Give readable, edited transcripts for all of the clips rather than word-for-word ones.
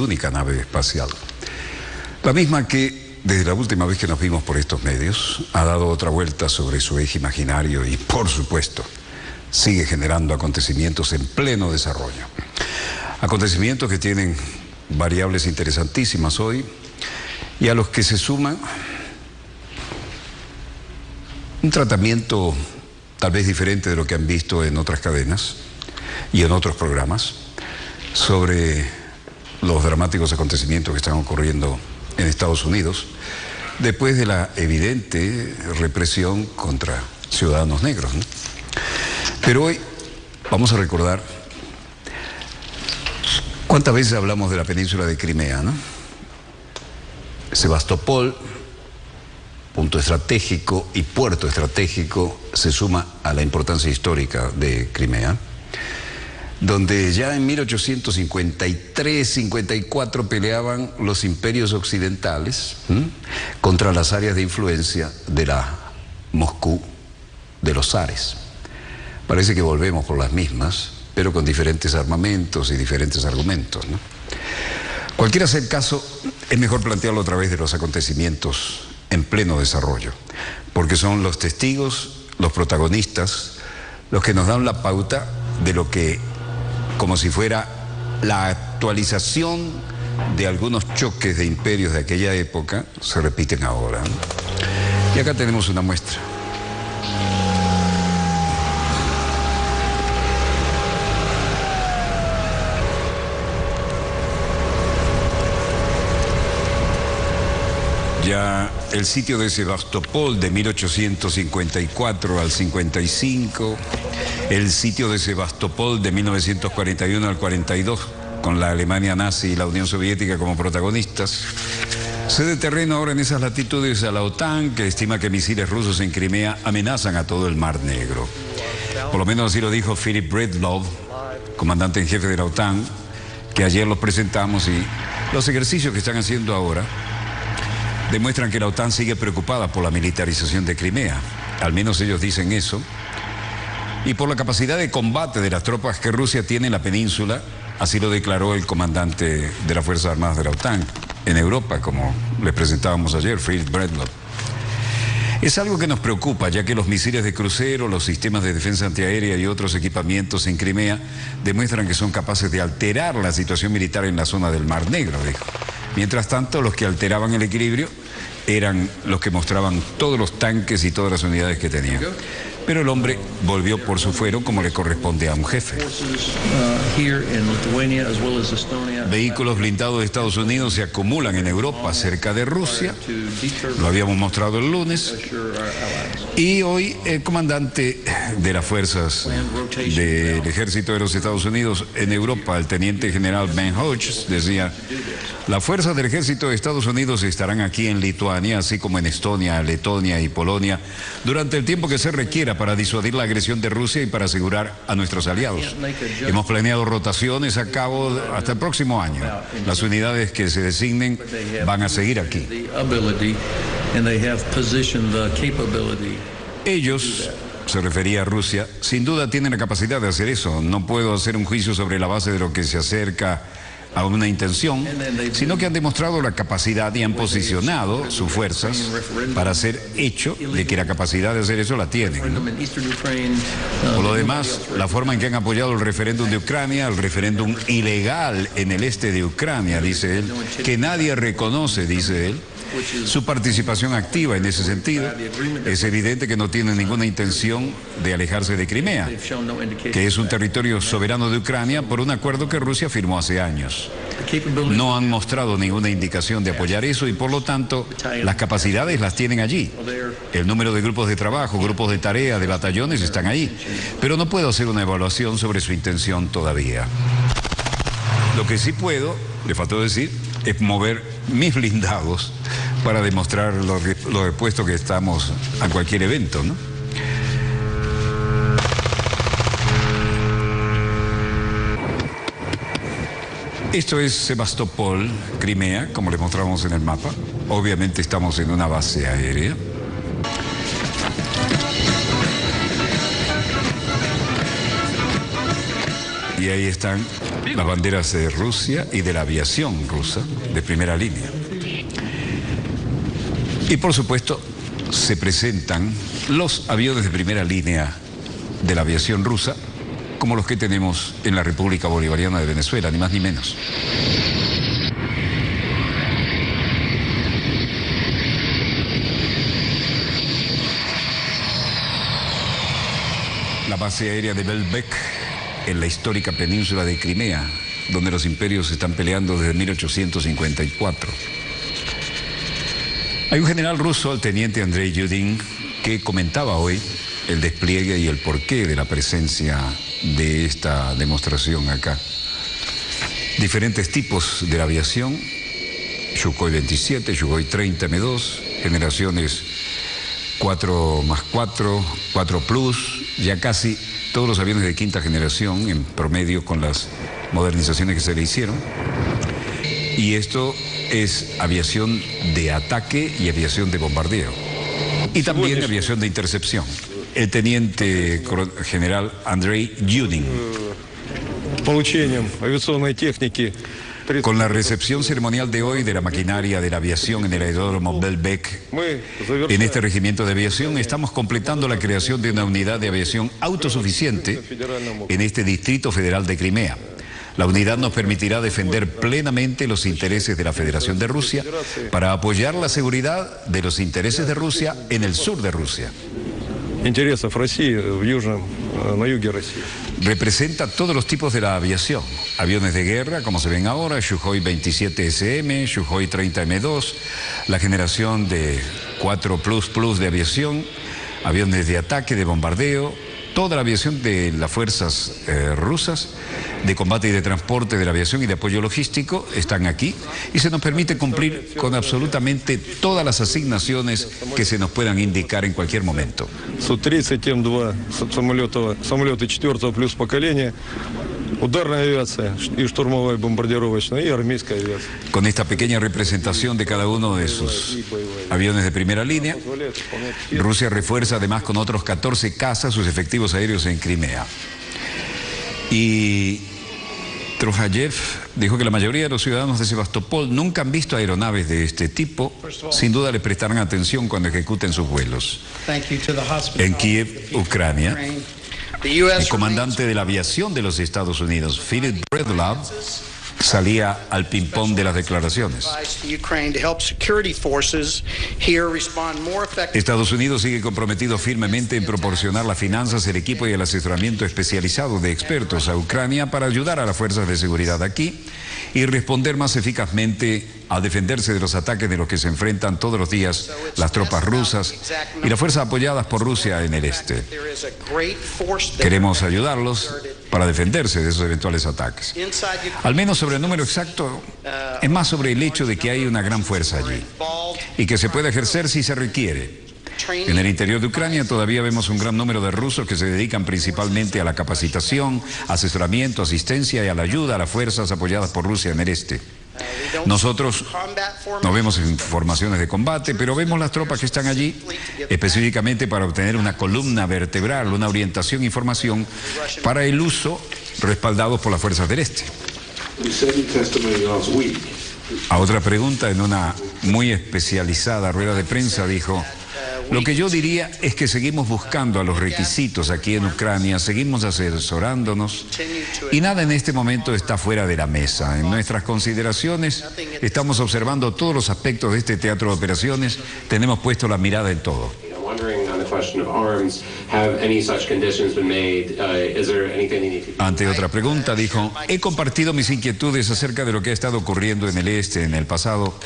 única nave espacial. La misma que, desde la última vez que nos vimos por estos medios, ha dado otra vuelta sobre su eje imaginario y, por supuesto, sigue generando acontecimientos en pleno desarrollo. Acontecimientos que tienen variables interesantísimas hoy y a los que se suma un tratamiento tal vez diferente de lo que han visto en otras cadenas y en otros programas sobre los dramáticos acontecimientos que están ocurriendo en Estados Unidos después de la evidente represión contra ciudadanos negros, ¿no? Pero hoy vamos a recordar cuántas veces hablamos de la península de Crimea, ¿no? Sebastopol, punto estratégico y puerto estratégico, se suma a la importancia histórica de Crimea, donde ya en 1853-54 peleaban los imperios occidentales contra las áreas de influencia de la Moscú de los zares. Parece que volvemos por las mismas, pero con diferentes armamentos y diferentes argumentos, ¿no? Cualquiera sea el caso, es mejor plantearlo a través de los acontecimientos en pleno desarrollo, porque son los testigos, los protagonistas, los que nos dan la pauta de lo que, como si fuera la actualización de algunos choques de imperios de aquella época, se repiten ahora, ¿no? Y acá tenemos una muestra. Ya el sitio de Sebastopol de 1854 al 55, el sitio de Sebastopol de 1941 al 42, con la Alemania nazi y la Unión Soviética como protagonistas. Cede terreno ahora en esas latitudes a la OTAN, que estima que misiles rusos en Crimea amenazan a todo el Mar Negro. Por lo menos así lo dijo Philip Breedlove, comandante en jefe de la OTAN, que ayer los presentamos, y los ejercicios que están haciendo ahora demuestran que la OTAN sigue preocupada por la militarización de Crimea, al menos ellos dicen eso, y por la capacidad de combate de las tropas que Rusia tiene en la península, así lo declaró el comandante de las Fuerzas Armadas de la OTAN en Europa, como les presentábamos ayer, Philip Breedlove. Es algo que nos preocupa, ya que los misiles de crucero, los sistemas de defensa antiaérea y otros equipamientos en Crimea demuestran que son capaces de alterar la situación militar en la zona del Mar Negro, dijo. Mientras tanto, los que alteraban el equilibrio eran los que mostraban todos los tanques y todas las unidades que tenían. Pero el hombre volvió por su fuero como le corresponde a un jefe. Vehículos blindados de Estados Unidos se acumulan en Europa cerca de Rusia. Lo habíamos mostrado el lunes. Y hoy el comandante de las fuerzas del ejército de los Estados Unidos en Europa, el teniente general Ben Hodges, decía: las fuerzas del ejército de Estados Unidos estarán aquí en Lituania, así como en Estonia, Letonia y Polonia, durante el tiempo que se requiera para disuadir la agresión de Rusia y para asegurar a nuestros aliados. Hemos planeado rotaciones a cabo hasta el próximo año. Las unidades que se designen van a seguir aquí. Ellos, se refería a Rusia, sin duda tienen la capacidad de hacer eso. No puedo hacer un juicio sobre la base de lo que se acerca a una intención, sino que han demostrado la capacidad y han posicionado sus fuerzas para hacer hecho de que la capacidad de hacer eso la tienen, ¿no? Por lo demás, la forma en que han apoyado el referéndum de Ucrania, el referéndum ilegal en el este de Ucrania, dice él, que nadie reconoce, dice él, su participación activa en ese sentido, es evidente que no tienen ninguna intención de alejarse de Crimea, que es un territorio soberano de Ucrania por un acuerdo que Rusia firmó hace años. No han mostrado ninguna indicación de apoyar eso y por lo tanto las capacidades las tienen allí. El número de grupos de trabajo, grupos de tarea, de batallones están ahí, pero no puedo hacer una evaluación sobre su intención todavía. Lo que sí puedo, le faltó decir, es mover mis blindados para demostrar lo expuesto que estamos a cualquier evento, ¿no? Esto es Sebastopol, Crimea, como les mostramos en el mapa. Obviamente estamos en una base aérea. Y ahí están las banderas de Rusia y de la aviación rusa de primera línea. Y por supuesto se presentan los aviones de primera línea de la aviación rusa, como los que tenemos en la República Bolivariana de Venezuela, ni más ni menos. La base aérea de Belbek, en la histórica península de Crimea, donde los imperios están peleando desde 1854. Hay un general ruso, el teniente Andrei Yudin, que comentaba hoy el despliegue y el porqué de la presencia de esta demostración acá. Diferentes tipos de la aviación, Sukhoi 27, Sukhoi 30 M2, generaciones 4+4, 4 Plus, ya casi todos los aviones de quinta generación en promedio con las modernizaciones que se le hicieron. Y esto es aviación de ataque y aviación de bombardeo. Y también aviación de intercepción. El teniente general Andrei Yudin. Con la recepción ceremonial de hoy de la maquinaria de la aviación en el aeródromo Belbek, en este regimiento de aviación estamos completando la creación de una unidad de aviación autosuficiente en este Distrito Federal de Crimea. La unidad nos permitirá defender plenamente los intereses de la Federación de Rusia para apoyar la seguridad de los intereses de Rusia en el sur de Rusia. Representa todos los tipos de la aviación. Aviones de guerra, como se ven ahora, Sukhoi 27 SM, Sukhoi 30 M2, la generación de 4 Plus de aviación, aviones de ataque, de bombardeo, toda la aviación de las fuerzas rusas, de combate y de transporte de la aviación y de apoyo logístico, están aquí y se nos permite cumplir con absolutamente todas las asignaciones que se nos puedan indicar en cualquier momento. Су-30 М2 самолеты 4 плюс поколения, ударная авиация и штурмовая бомбардировочная и армейская авиация. Con esta pequeña representación de cada uno de sus aviones de primera línea, Rusia refuerza además con otros 14 cazas sus efectivos aéreos en Crimea. Y Trojayev dijo que la mayoría de los ciudadanos de Sebastopol nunca han visto aeronaves de este tipo. Sin duda les prestarán atención cuando ejecuten sus vuelos. En Kiev, Ucrania, el comandante de la aviación de los Estados Unidos, Philip Breedlove, salía al ping-pong de las declaraciones. Estados Unidos sigue comprometido firmemente en proporcionar las finanzas, el equipo y el asesoramiento especializado de expertos a Ucrania para ayudar a las fuerzas de seguridad aquí y responder más eficazmente a defenderse de los ataques de los que se enfrentan todos los días las tropas rusas y las fuerzas apoyadas por Rusia en el este. Queremos ayudarlos para defenderse de esos eventuales ataques. Al menos sobre el número exacto, es más sobre el hecho de que hay una gran fuerza allí y que se puede ejercer si se requiere. En el interior de Ucrania todavía vemos un gran número de rusos que se dedican principalmente a la capacitación, asesoramiento, asistencia y a la ayuda a las fuerzas apoyadas por Rusia en el este. Nosotros no vemos formaciones de combate, pero vemos las tropas que están allí específicamente para obtener una columna vertebral, una orientación e información para el uso respaldados por las fuerzas del este. A otra pregunta, en una muy especializada rueda de prensa, dijo: lo que yo diría es que seguimos buscando a los requisitos aquí en Ucrania, seguimos asesorándonos y nada en este momento está fuera de la mesa. En nuestras consideraciones estamos observando todos los aspectos de este teatro de operaciones, tenemos puesto la mirada en todo. Ante otra pregunta dijo: he compartido mis inquietudes acerca de lo que ha estado ocurriendo en el este en el pasado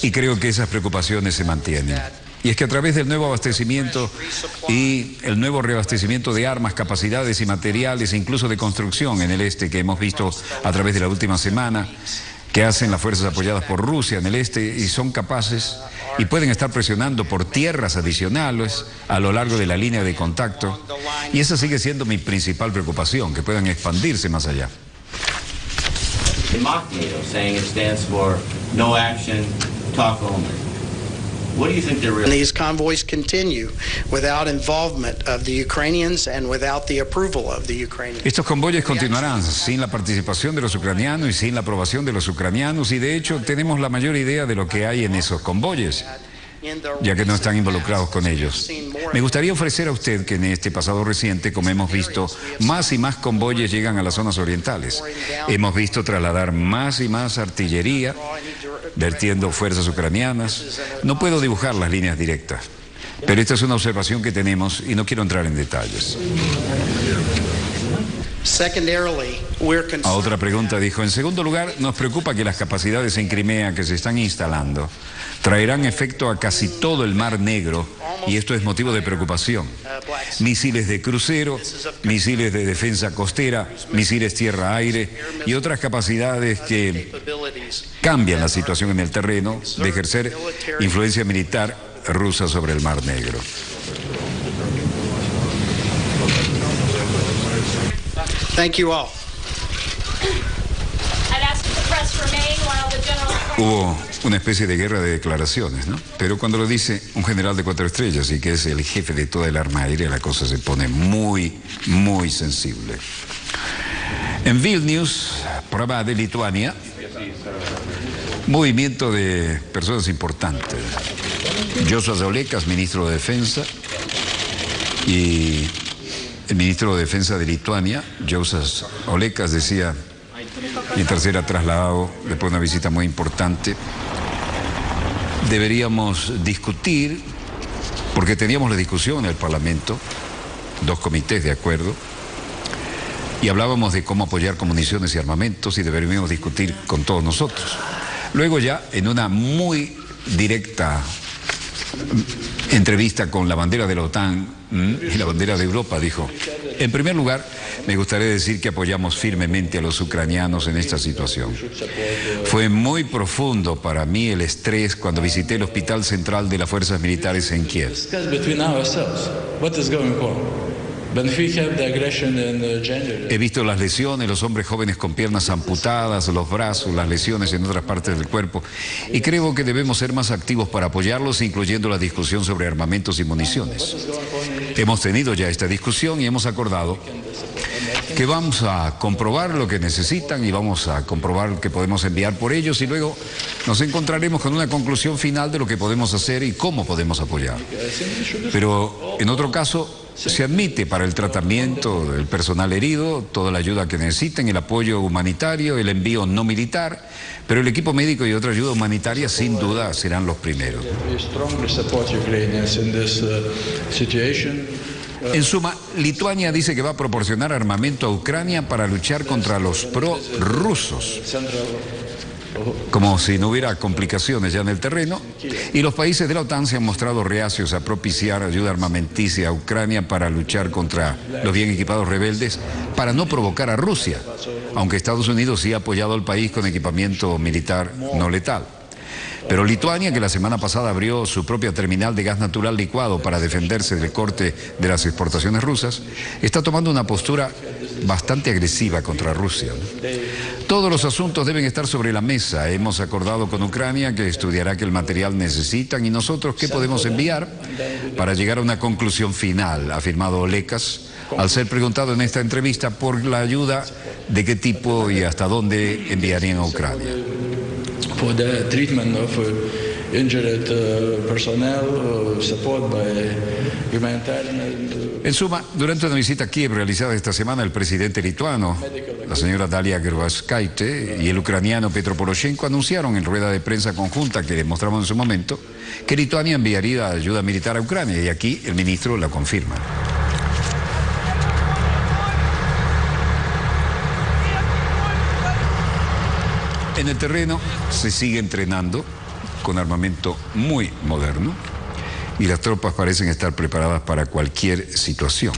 y creo que esas preocupaciones se mantienen. Y es que a través del nuevo abastecimiento y el nuevo reabastecimiento de armas, capacidades y materiales, e incluso de construcción en el este que hemos visto a través de la última semana, que hacen las fuerzas apoyadas por Rusia en el este y son capaces y pueden estar presionando por tierras adicionales a lo largo de la línea de contacto. Y esa sigue siendo mi principal preocupación, que puedan expandirse más allá. Mock NATO, saying it stands for no action, talk only. What do you think they're And these convoys continue without involvement of the Ukrainians and without the approval of the Ukrainians. Estos convoyes continuarán sin la participación de los ucranianos y sin la aprobación de los ucranianos, y de hecho tenemos la mayor idea de lo que hay en esos convoyes, ya que no están involucrados con ellos. Me gustaría ofrecer a usted que en este pasado reciente, como hemos visto, más y más convoyes llegan a las zonas orientales. Hemos visto trasladar más y más artillería, vertiendo fuerzas ucranianas. No puedo dibujar las líneas directas, pero esta es una observación que tenemos y no quiero entrar en detalles. A otra pregunta dijo, en segundo lugar, nos preocupa que las capacidades en Crimea que se están instalando traerán efecto a casi todo el Mar Negro, y esto es motivo de preocupación. Misiles de crucero, misiles de defensa costera, misiles tierra-aire y otras capacidades que cambian la situación en el terreno de ejercer influencia militar rusa sobre el Mar Negro. Thank you all. Hubo una especie de guerra de declaraciones, ¿no? Pero cuando lo dice un general de 4 estrellas y que es el jefe de toda el arma aérea, la cosa se pone muy, muy sensible. En Vilnius, prueba de Lituania, movimiento de personas importantes. Jošas Olekas, ministro de Defensa, y el ministro de Defensa de Lituania, Jošas Olekas, decía, mientras era trasladado después de una visita muy importante, deberíamos discutir, porque teníamos la discusión en el Parlamento, 2 comités de acuerdo, y hablábamos de cómo apoyar con municiones y armamentos, y deberíamos discutir con todos nosotros. Luego ya, en una muy directa entrevista con la bandera de la OTAN y la bandera de Europa, dijo, en primer lugar, me gustaría decir que apoyamos firmemente a los ucranianos en esta situación. Fue muy profundo para mí el estrés cuando visité el Hospital Central de las Fuerzas Militares en Kiev. He visto las lesiones, los hombres jóvenes con piernas amputadas, los brazos, las lesiones en otras partes del cuerpo, y creo que debemos ser más activos para apoyarlos, incluyendo la discusión sobre armamentos y municiones. Hemos tenido ya esta discusión y hemos acordado que vamos a comprobar lo que necesitan y vamos a comprobar que podemos enviar por ellos, y luego nos encontraremos con una conclusión final de lo que podemos hacer y cómo podemos apoyar. Pero en otro caso, se admite para el tratamiento del personal herido toda la ayuda que necesiten, el apoyo humanitario, el envío no militar, pero el equipo médico y otra ayuda humanitaria sin duda serán los primeros. En suma, Lituania dice que va a proporcionar armamento a Ucrania para luchar contra los prorrusos, como si no hubiera complicaciones ya en el terreno, y los países de la OTAN se han mostrado reacios a propiciar ayuda armamenticia a Ucrania para luchar contra los bien equipados rebeldes, para no provocar a Rusia, aunque Estados Unidos sí ha apoyado al país con equipamiento militar no letal. Pero Lituania, que la semana pasada abrió su propia terminal de gas natural licuado para defenderse del corte de las exportaciones rusas, está tomando una postura bastante agresiva contra Rusia. Todos los asuntos deben estar sobre la mesa. Hemos acordado con Ucrania que estudiará qué material necesitan y nosotros qué podemos enviar para llegar a una conclusión final, ha afirmado Olekas, al ser preguntado en esta entrevista por la ayuda de qué tipo y hasta dónde enviarían a Ucrania. For the treatment of injured personnel, support by humanitarian. En suma, durante una visita a Kiev realizada esta semana, el presidente lituano, la señora Dalia Grybauskaitė, y el ucraniano Petro Poroshenko anunciaron en rueda de prensa conjunta que mostramos en su momento que Lituania enviaría ayuda militar a Ucrania, y aquí el ministro la confirma. En el terreno se sigue entrenando con armamento muy moderno y las tropas parecen estar preparadas para cualquier situación.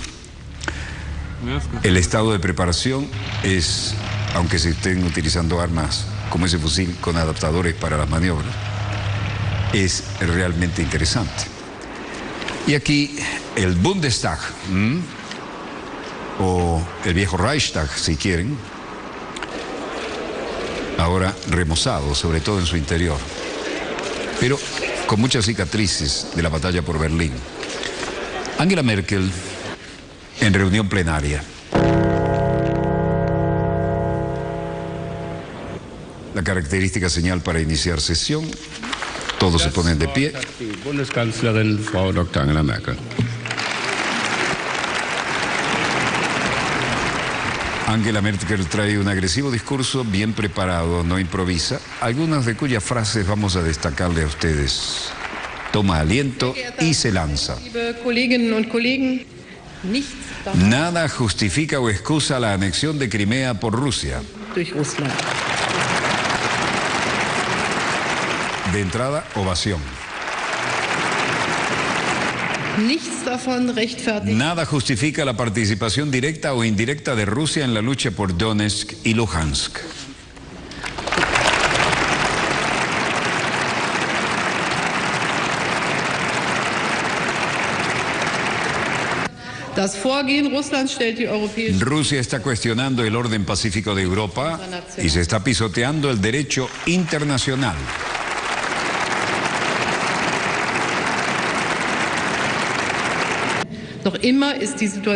El estado de preparación es, aunque se estén utilizando armas como ese fusil con adaptadores para las maniobras, es realmente interesante. Y aquí el Bundestag, o el viejo Reichstag si quieren, ahora remozado, sobre todo en su interior. pero con muchas cicatrices de la batalla por Berlín. Angela Merkel, en reunión plenaria. La característica señal para iniciar sesión. Todos se ponen de pie. Bundeskanzlerin Frau Dr. Angela Merkel. Angela Merkel trae un agresivo discurso bien preparado, no improvisa, algunas de cuyas frases vamos a destacarle a ustedes. Toma aliento y se lanza. Nada justifica o excusa la anexión de Crimea por Rusia. De entrada, ovación. Nada justifica la participación directa o indirecta de Rusia en la lucha por Donetsk y Luhansk. Rusia está cuestionando el orden pacífico de Europa y se está pisoteando el derecho internacional.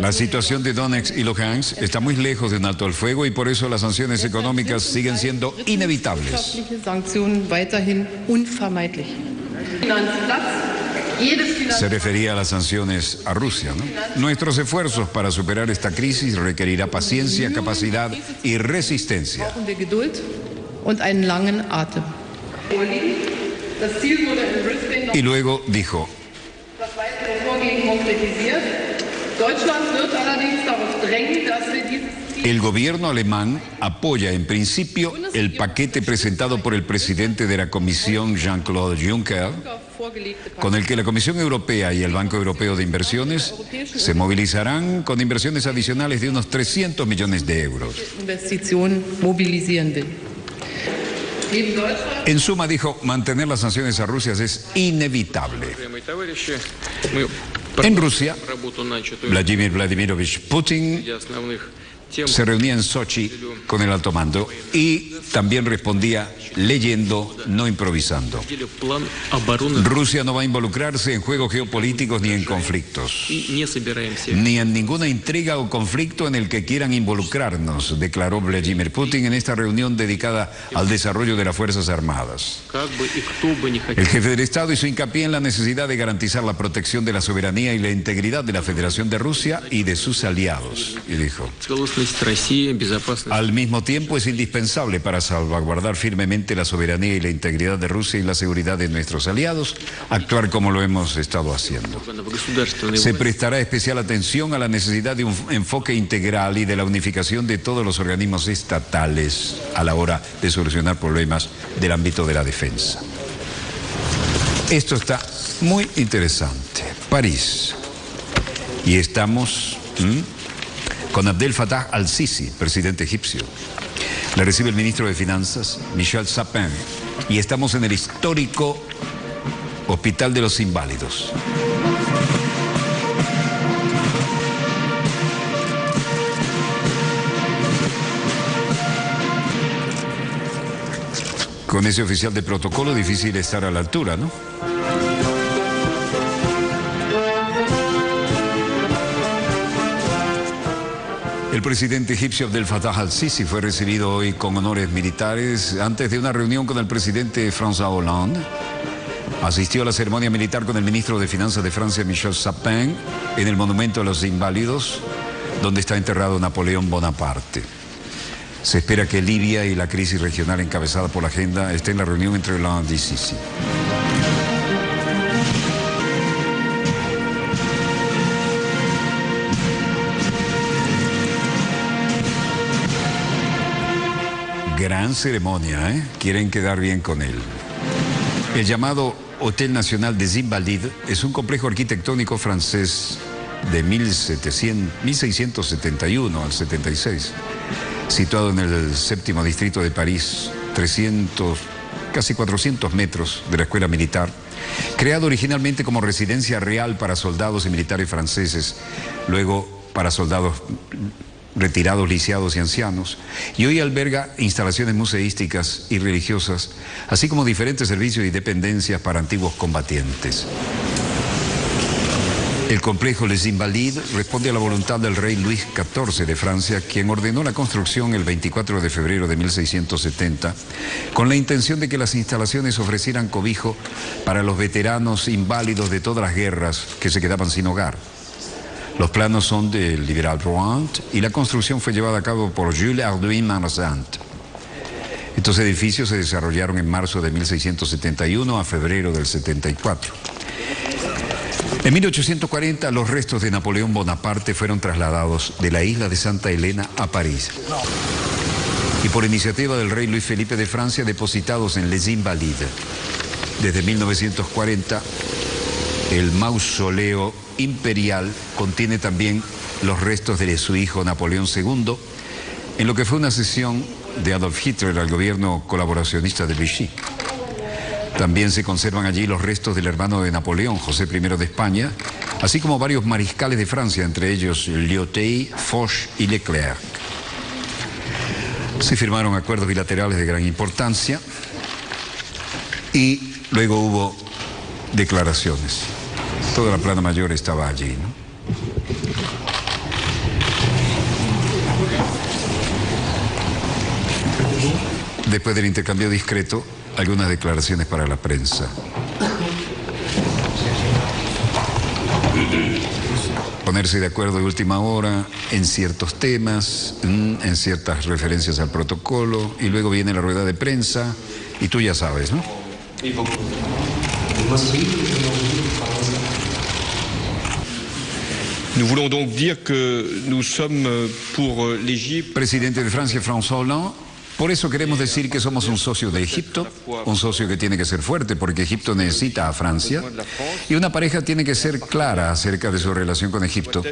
La situación de Donetsk y Luhansk está muy lejos de un alto al fuego y por eso las sanciones económicas siguen siendo inevitables. Se refería a las sanciones a Rusia, ¿no? Nuestros esfuerzos para superar esta crisis requerirá paciencia, capacidad y resistencia. Y luego dijo: el gobierno alemán apoya en principio el paquete presentado por el presidente de la Comisión, Jean-Claude Juncker, con el que la Comisión Europea y el Banco Europeo de Inversiones se movilizarán con inversiones adicionales de unos 300 millones de euros. En suma, dijo, mantener las sanciones a Rusia es inevitable. En Rusia, Vladimir Vladimirovich Putin se reunía en Sochi con el alto mando y también respondía leyendo, no improvisando. Rusia no va a involucrarse en juegos geopolíticos ni en conflictos, ni en ninguna intriga o conflicto en el que quieran involucrarnos, declaró Vladimir Putin en esta reunión dedicada al desarrollo de las Fuerzas Armadas. El jefe del Estado hizo hincapié en la necesidad de garantizar la protección de la soberanía y la integridad de la Federación de Rusia y de sus aliados, y dijo: al mismo tiempo es indispensable para salvaguardar firmemente la soberanía y la integridad de Rusia y la seguridad de nuestros aliados, actuar como lo hemos estado haciendo. Se prestará especial atención a la necesidad de un enfoque integral y de la unificación de todos los organismos estatales a la hora de solucionar problemas del ámbito de la defensa. Esto está muy interesante. París. Y estamos con Abdel Fattah al-Sisi, presidente egipcio. Le recibe el ministro de Finanzas, Michel Sapin, y estamos en el histórico Hospital de los Inválidos. Con ese oficial de protocolo, difícil estar a la altura, ¿no? El presidente egipcio Abdel Fattah al-Sisi fue recibido hoy con honores militares antes de una reunión con el presidente François Hollande. Asistió a la ceremonia militar con el ministro de Finanzas de Francia, Michel Sapin, en el Monumento a los Inválidos, donde está enterrado Napoleón Bonaparte. Se espera que Libia y la crisis regional encabezada por la agenda esté en la reunión entre Hollande y Sisi. Gran ceremonia, ¿eh? Quieren quedar bien con él. El llamado Hotel Nacional des Invalides es un complejo arquitectónico francés de 1671 al 76, situado en el séptimo distrito de París, casi 400 metros de la escuela militar, creado originalmente como residencia real para soldados y militares franceses, luego para soldados retirados, lisiados y ancianos, y hoy alberga instalaciones museísticas y religiosas, así como diferentes servicios y dependencias para antiguos combatientes. El complejo Les Invalides responde a la voluntad del rey Luis XIV de Francia, quien ordenó la construcción el 24 de febrero de 1670, con la intención de que las instalaciones ofrecieran cobijo para los veteranos inválidos de todas las guerras que se quedaban sin hogar. Los planos son del liberal Drouin y la construcción fue llevada a cabo por Jules Arduin-Marsant. Estos edificios se desarrollaron en marzo de 1671 a febrero del 74. En 1840 los restos de Napoleón Bonaparte fueron trasladados de la isla de Santa Elena a París. Y por iniciativa del rey Luis Felipe de Francia depositados en Les Invalides. Desde 1940 el mausoleo imperial contiene también los restos de su hijo Napoleón II, en lo que fue una cesión de Adolf Hitler al gobierno colaboracionista de Vichy. También se conservan allí los restos del hermano de Napoleón, José I de España, así como varios mariscales de Francia, entre ellos Lyautey, Foch y Leclerc. Se firmaron acuerdos bilaterales de gran importancia y luego hubo declaraciones. Toda la plana mayor estaba allí, ¿no? Después del intercambio discreto, algunas declaraciones para la prensa. Ponerse de acuerdo de última hora en ciertos temas, en ciertas referencias al protocolo, y luego viene la rueda de prensa, y tú ya sabes, ¿no? Nous voulons donc dire que nous sommes pour l'Égypte. Presidente de Francia, François Hollande. Por eso queremos decir que somos un socio de Egipto, un socio que tiene que ser fuerte porque Egipto necesita a Francia, y una pareja tiene que ser clara acerca de su relación con Egipto.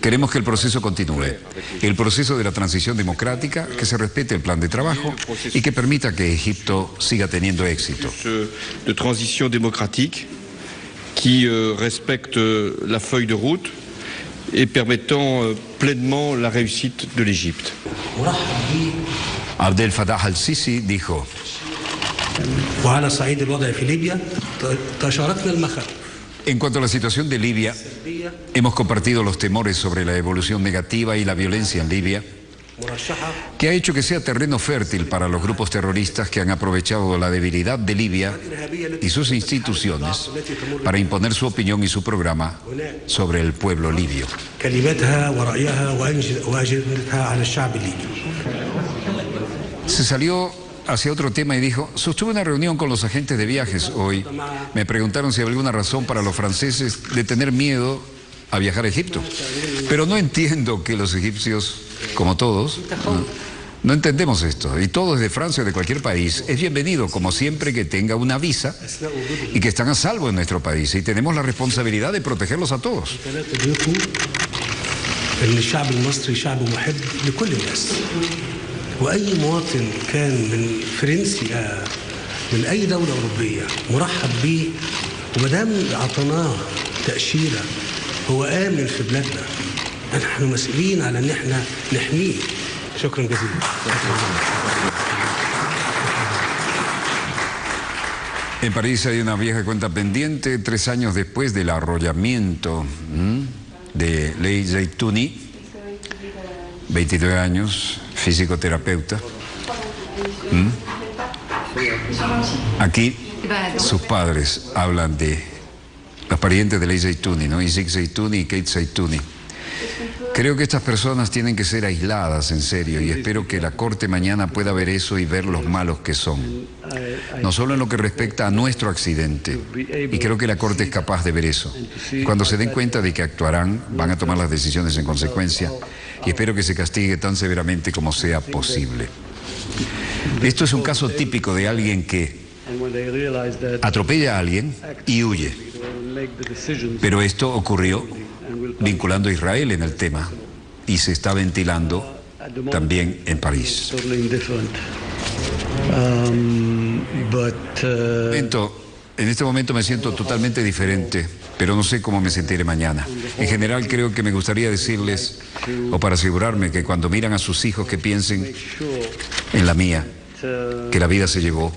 Queremos que el proceso continúe, el proceso de la transición democrática, que se respete el plan de trabajo y que permita que Egipto siga teniendo éxito. De transition démocratique qui respecte la feuille de route et permettant pleinement la réussite de l'Égypte. Abdel Fattah al-Sisi dijo: en cuanto a la situación de Libia, hemos compartido los temores sobre la evolución negativa y la violencia en Libia, que ha hecho que sea terreno fértil para los grupos terroristas que han aprovechado la debilidad de Libia y sus instituciones para imponer su opinión y su programa sobre el pueblo libio. Se salió hacia otro tema y dijo: sostuve una reunión con los agentes de viajes hoy. Me preguntaron si había alguna razón para los franceses de tener miedo a viajar a Egipto. Pero no entiendo que los egipcios, como todos, no entendemos esto. Y todos de Francia o de cualquier país es bienvenido, como siempre que tenga una visa y que están a salvo en nuestro país. Y tenemos la responsabilidad de protegerlos a todos. وأي مواطن كان من فرنسي من أي دولة أوروبية مرحب به ومدام عطيناه تأشيرة هو آمن في بلادنا نحن مسؤولين على إن إحنا نحميه. شكرا جزيلا. En París hay una vieja cuenta pendiente 3 años después del arrollamiento de Ley Zeitouni, 22 años, fisioterapeuta. Aquí sus padres hablan de los parientes de Ley Zeitouni, ¿no? Isaac Zeitouni y Kate Zeitouni. Creo que estas personas tienen que ser aisladas, en serio, y espero que la Corte mañana pueda ver eso y ver los malos que son. No solo en lo que respecta a nuestro accidente, y creo que la Corte es capaz de ver eso. Cuando se den cuenta de que actuarán, van a tomar las decisiones en consecuencia, y espero que se castigue tan severamente como sea posible. Esto es un caso típico de alguien que atropella a alguien y huye. Pero esto ocurrió vinculando a Israel en el tema y se está ventilando también en París. en este momento me siento totalmente diferente, pero no sé cómo me sentiré mañana. En general creo que me gustaría decirles, o para asegurarme que cuando miran a sus hijos que piensen en la mía, que la vida se llevó,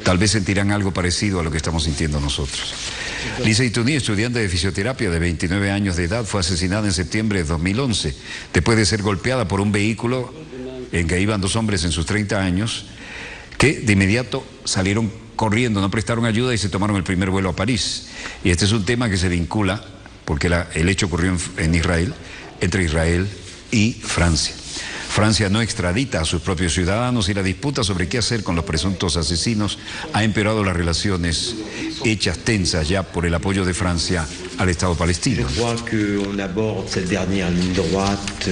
tal vez sentirán algo parecido a lo que estamos sintiendo nosotros. Lisa Ituni, estudiante de fisioterapia de 29 años de edad, fue asesinada en septiembre de 2011, después de ser golpeada por un vehículo en que iban 2 hombres en sus 30 años, que de inmediato salieron corriendo, no prestaron ayuda y se tomaron el primer vuelo a París. Y este es un tema que se vincula, porque el hecho ocurrió en Israel, entre Israel y Francia. Francia no extradita a sus propios ciudadanos y la disputa sobre qué hacer con los presuntos asesinos ha empeorado las relaciones hechas tensas ya por el apoyo de Francia al Estado palestino. On aborde cette dernière ligne droite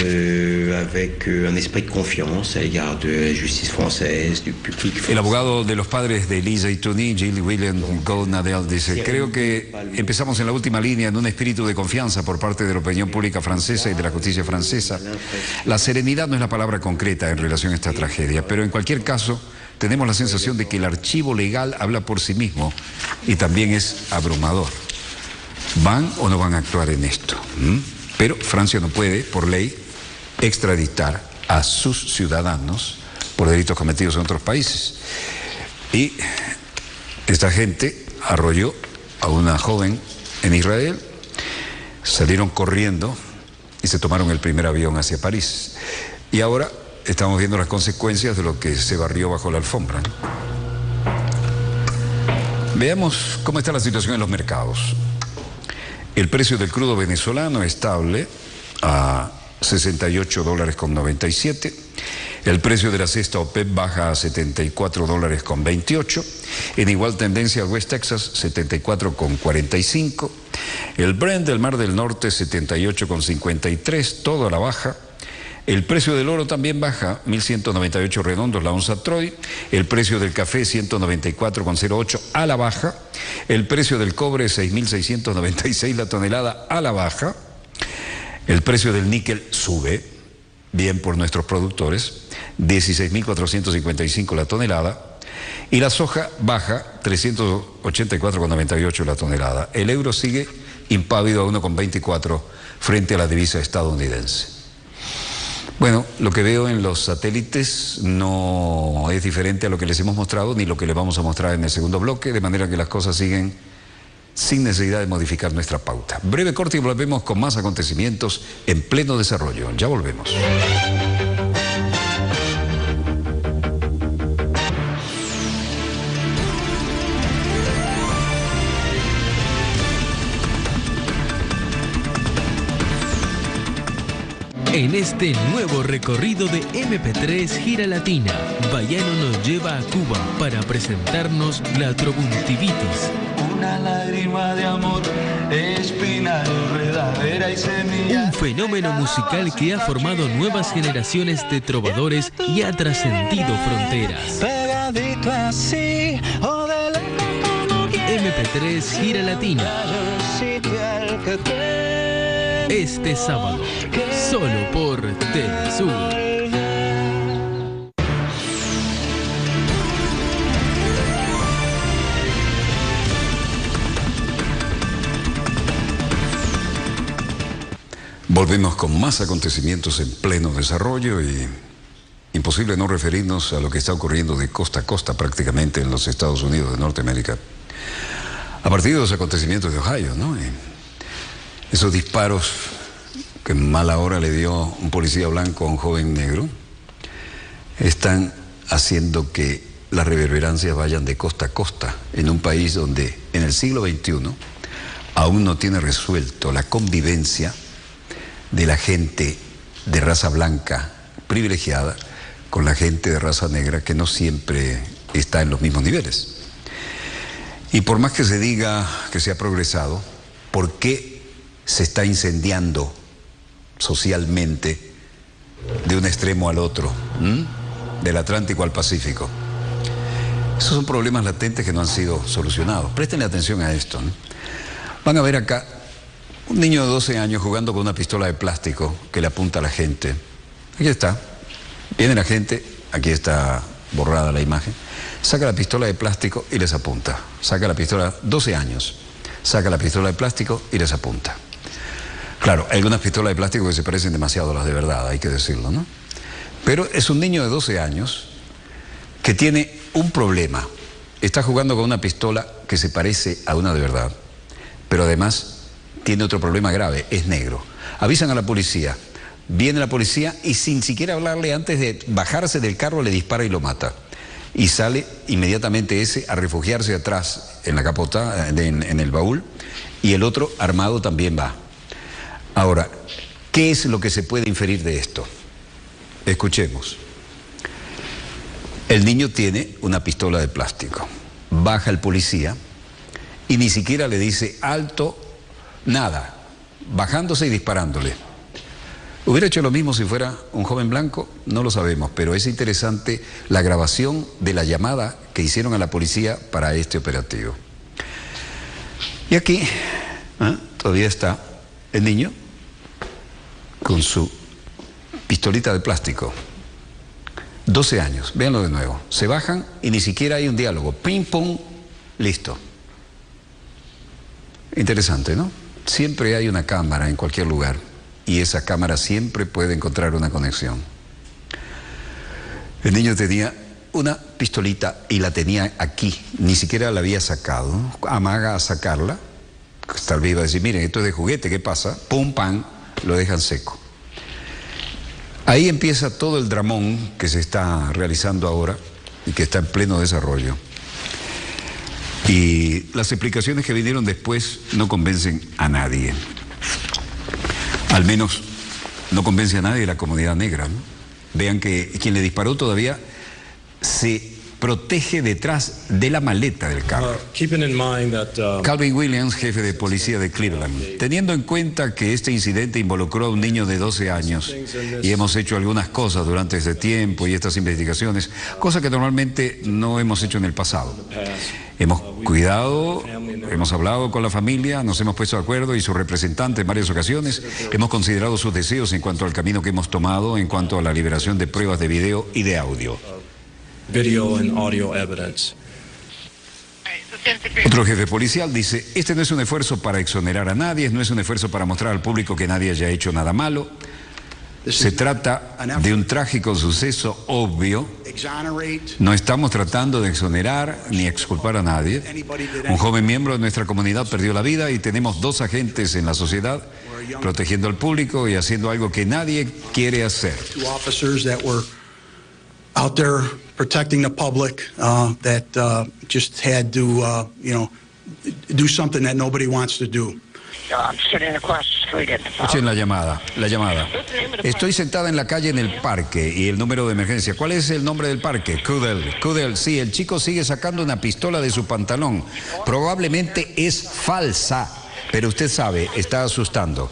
avec un esprit de confiance à l'égard de la justice française, du public français. El abogado de los padres de Lisa Ituni, Gilles William Goldnadel, dice: creo que empezamos en la última línea en un espíritu de confianza por parte de la opinión pública francesa y de la justicia francesa. La serenidad no es la palabra concreta en relación a esta tragedia, pero en cualquier caso tenemos la sensación de que el archivo legal habla por sí mismo y también es abrumador. ¿Van o no van a actuar en esto? Pero Francia no puede, por ley, extraditar a sus ciudadanos por delitos cometidos en otros países. Y esta gente arrolló a una joven en Israel, salieron corriendo y se tomaron el primer avión hacia París. Y ahora estamos viendo las consecuencias de lo que se barrió bajo la alfombra, ¿no? Veamos cómo está la situación en los mercados. El precio del crudo venezolano estable a $68.97. El precio de la cesta OPEP baja a $74.28. En igual tendencia al West Texas, $74.45. El Brent del Mar del Norte, $78.53, todo a la baja. El precio del oro también baja, 1.198 redondos la onza Troy. El precio del café, 194,08 a la baja. El precio del cobre, 6.696 la tonelada a la baja. El precio del níquel sube, bien por nuestros productores, 16.455 la tonelada. Y la soja baja, 384,98 la tonelada. El euro sigue impávido a 1,24 frente a la divisa estadounidense. Bueno, lo que veo en los satélites no es diferente a lo que les hemos mostrado ni lo que les vamos a mostrar en el segundo bloque, de manera que las cosas siguen sin necesidad de modificar nuestra pauta. Breve corte y volvemos con más acontecimientos en pleno desarrollo. Ya volvemos. En este nuevo recorrido de MP3 Gira Latina, Bayano nos lleva a Cuba para presentarnos la trobuntivitis. Una lágrima de amor, espina, enredadera y semilla. Un fenómeno musical que ha formado nuevas generaciones de trovadores y ha trascendido fronteras. Pegadito así, o de lejos como quieras. MP3 Gira Latina. Este sábado, solo por Telesur. Volvemos con más acontecimientos en pleno desarrollo y imposible no referirnos a lo que está ocurriendo de costa a costa prácticamente en los Estados Unidos de Norteamérica. A partir de los acontecimientos de Ohio, ¿no? Esos disparos que en mala hora le dio un policía blanco a un joven negro están haciendo que las reverberancias vayan de costa a costa en un país donde en el siglo XXI aún no tiene resuelto la convivencia de la gente de raza blanca privilegiada con la gente de raza negra que no siempre está en los mismos niveles. Y por más que se diga que se ha progresado, ¿por qué se está incendiando socialmente de un extremo al otro, del Atlántico al Pacífico? Esos son problemas latentes que no han sido solucionados. Prestenle atención a esto, ¿no? Van a ver acá un niño de 12 años jugando con una pistola de plástico que le apunta a la gente. Aquí está. Viene la gente, aquí está borrada la imagen. saca la pistola de plástico y les apunta. Saca la pistola, 12 años, saca la pistola de plástico y les apunta. Claro, hay algunas pistolas de plástico que se parecen demasiado a las de verdad, hay que decirlo, ¿no? Pero es un niño de 12 años que tiene un problema. Está jugando con una pistola que se parece a una de verdad, pero además tiene otro problema grave, es negro. Avisan a la policía, viene la policía y sin siquiera hablarle, antes de bajarse del carro, le dispara y lo mata. Y sale inmediatamente ese a refugiarse atrás en la capota, en el baúl, y el otro armado también va. Ahora, ¿qué es lo que se puede inferir de esto? Escuchemos. El niño tiene una pistola de plástico. Baja el policía y ni siquiera le dice alto, nada, bajándose y disparándole. ¿Hubiera hecho lo mismo si fuera un joven blanco? No lo sabemos, pero es interesante la grabación de la llamada que hicieron a la policía para este operativo. Y aquí todavía está el niño con su pistolita de plástico. 12 años, véanlo de nuevo. Se bajan y ni siquiera hay un diálogo. Ping, pong, listo. Interesante, ¿no? Siempre hay una cámara en cualquier lugar y esa cámara siempre puede encontrar una conexión. El niño tenía una pistolita y la tenía aquí, ni siquiera la había sacado. Amaga a sacarla, tal vez iba a decir, miren, esto es de juguete, ¿qué pasa? Pum, pam, lo dejan seco. Ahí empieza todo el dramón que se está realizando ahora y que está en pleno desarrollo. Y las explicaciones que vinieron después no convencen a nadie. Al menos no convence a nadie de la comunidad negra, ¿no? Vean que quien le disparó todavía se protege detrás de la maleta del carro. Calvin Williams, jefe de policía de Cleveland. Teniendo en cuenta que este incidente involucró a un niño de 12 años y hemos hecho algunas cosas durante este tiempo y estas investigaciones, cosas que normalmente no hemos hecho en el pasado. Hemos cuidado, hemos hablado con la familia, nos hemos puesto de acuerdo y su representante en varias ocasiones. Hemos considerado sus deseos en cuanto al camino que hemos tomado, en cuanto a la liberación de pruebas de video y de audio. Video and audio evidence. Otro jefe policial dice, este no es un esfuerzo para exonerar a nadie, no es un esfuerzo para mostrar al público que nadie haya hecho nada malo. Se trata de un trágico suceso obvio. No estamos tratando de exonerar ni exculpar a nadie. Un joven miembro de nuestra comunidad perdió la vida y tenemos 2 agentes en la sociedad protegiendo al público y haciendo algo que nadie quiere hacer. Out there protecting the public that just had to, do something that nobody wants to do. Escuchen la llamada. Estoy sentada en la calle en el parque y el número de emergencia. ¿Cuál es el nombre del parque? Cudell. Sí, el chico sigue sacando una pistola de su pantalón. Probablemente es falsa, pero usted sabe, está asustando.